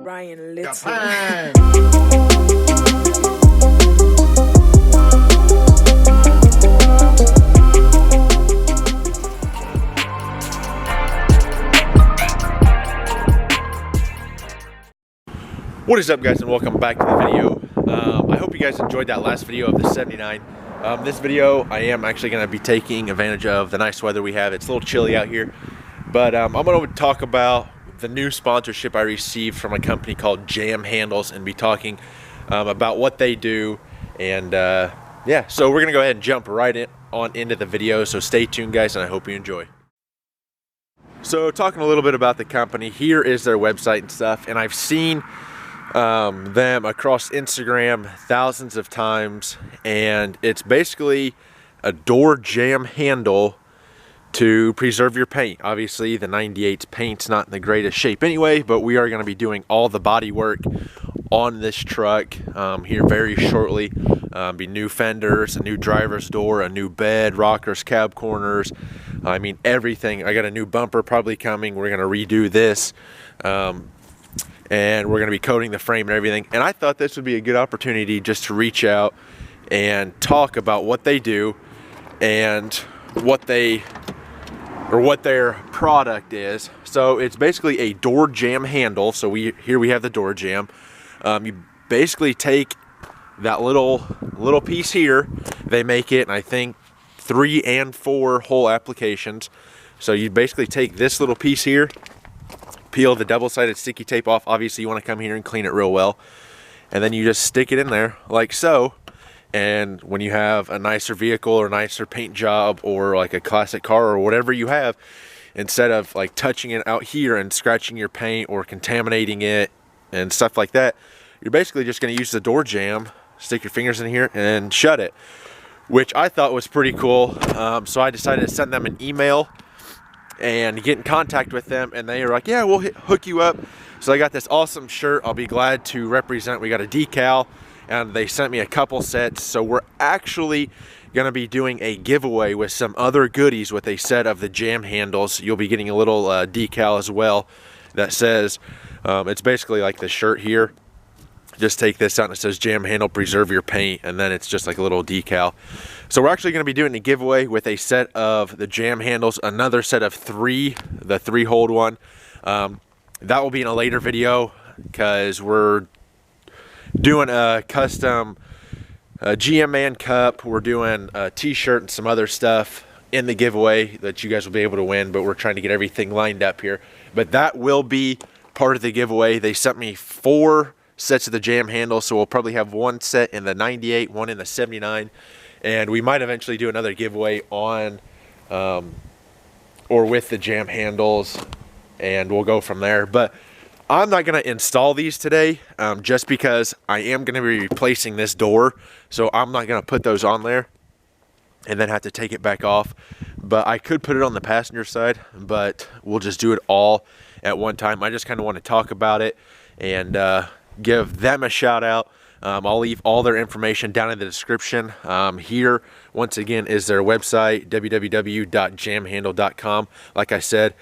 Ryan Little. What is up, guys, and welcome back to the video. I hope you guys enjoyed that last video of the 79. This video I am actually going to be taking advantage of the nice weather we have. It's a little chilly out here, but I'm going to talk about the new sponsorship I received from a company called Jam Handles and be talking about what they do. And yeah, so we're going to go ahead and jump right on into the video, so stay tuned, guys, and I hope you enjoy. So talking a little bit about the company, here is their website and stuff, and I've seen them across Instagram thousands of times, and it's basically a door jam handle to preserve your paint. Obviously the 98's paint's not in the greatest shape anyway, but we are going to be doing all the body work on this truck here very shortly. Be new fenders, a new driver's door, a new bed, rockers, cab corners, I mean everything. I got a new bumper probably coming. We're going to redo this, and we're going to be coating the frame and everything. And I thought this would be a good opportunity just to reach out and talk about what they do and what their product is. So it's basically a door jam handle. So here we have the door jam. You basically take that little piece here. They make it in, I think, 3 and 4 hole applications. So you basically take this little piece here, peel the double-sided sticky tape off. Obviously you want to come here and clean it real well, and then you just stick it in there like so. And when you have a nicer vehicle or nicer paint job or like a classic car or whatever you have, instead of like touching it out here and scratching your paint or contaminating it and stuff like that, you're basically just going to use the door jam, stick your fingers in here and shut it, which I thought was pretty cool. So I decided to send them an email and get in contact with them, and they were like, yeah, we'll hook you up. So I got this awesome shirt I'll be glad to represent. We got a decal, and they sent me a couple sets. So we're actually going to be doing a giveaway with some other goodies with a set of the jam handles. You'll be getting a little decal as well that says, it's basically like the shirt here. Just take this out and it says jam handle, preserve your paint, and then it's just like a little decal. So we're actually going to be doing a giveaway with a set of the jam handles, another set of 3, the 3-hold one. That will be in a later video because we're doing a custom GM Man cup. We're doing a t-shirt and some other stuff in the giveaway that you guys will be able to win, but we're trying to get everything lined up here. But that will be part of the giveaway. They sent me 4 sets of the jam handle, so we'll probably have 1 set in the 98, 1 in the 79, and we might eventually do another giveaway on or with the jam handles, and we'll go from there. But I'm not going to install these today, just because I am going to be replacing this door, so I'm not going to put those on there and then have to take it back off. But I could put it on the passenger side, but we'll just do it all at one time. I just kind of want to talk about it and give them a shout out. I'll leave all their information down in the description. Here, once again, is their website, www.jamhandle.com. Like I said,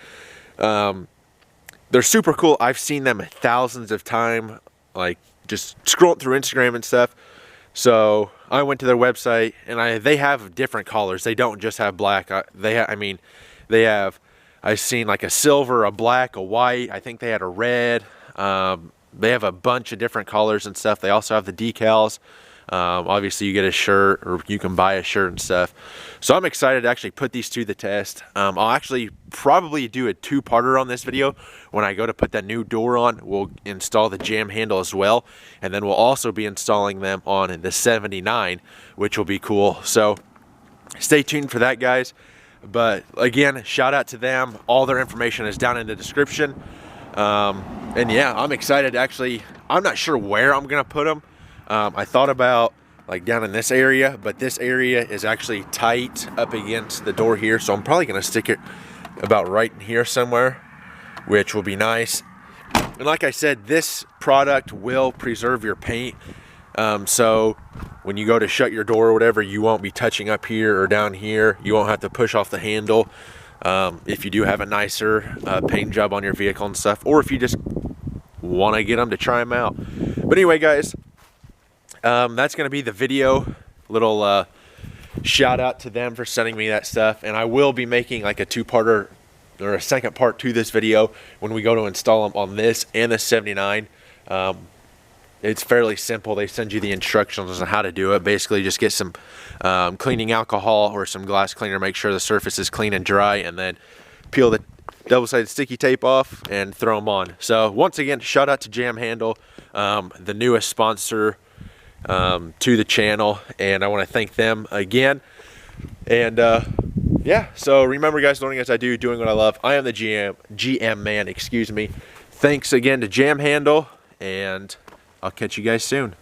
they're super cool. I've seen them thousands of times, like just scrolling through Instagram and stuff. So I went to their website, and they have different colors. They don't just have black. They have, I've seen like a silver, a black, a white. I think they had a red. They have a bunch of different colors and stuff. They also have the decals. Obviously you get a shirt, or you can buy a shirt and stuff. So I'm excited to actually put these to the test. I'll actually probably do a 2-parter on this video. When I go to put that new door on, we'll install the jam handle as well, and then we'll also be installing them on the 79, which will be cool. So stay tuned for that, guys. But again, shout out to them. All their information is down in the description. And yeah, I'm excited. Actually, I'm not sure where I'm gonna put them. I thought about like down in this area, but this area is actually tight up against the door here, so I'm probably gonna stick it about right in here somewhere, which will be nice. And like I said, this product will preserve your paint, so when you go to shut your door or whatever, you won't be touching up here or down here. You won't have to push off the handle. If you do have a nicer paint job on your vehicle and stuff, or if you just want to get them to try them out. But anyway, guys, that's going to be the video. Little shout out to them for sending me that stuff. And I will be making like a two-parter or a second part to this video when we go to install them on this and the 79. It's fairly simple. They send you the instructions on how to do it. Basically, just get some cleaning alcohol or some glass cleaner, make sure the surface is clean and dry, and then peel the double-sided sticky tape off and throw them on. So once again, shout out to Jam Handle, the newest sponsor to the channel, and I want to thank them again. And yeah, so remember, guys, learning as I do, doing what I love. I am the GM man, excuse me. Thanks again to Jam Handle, and I'll catch you guys soon.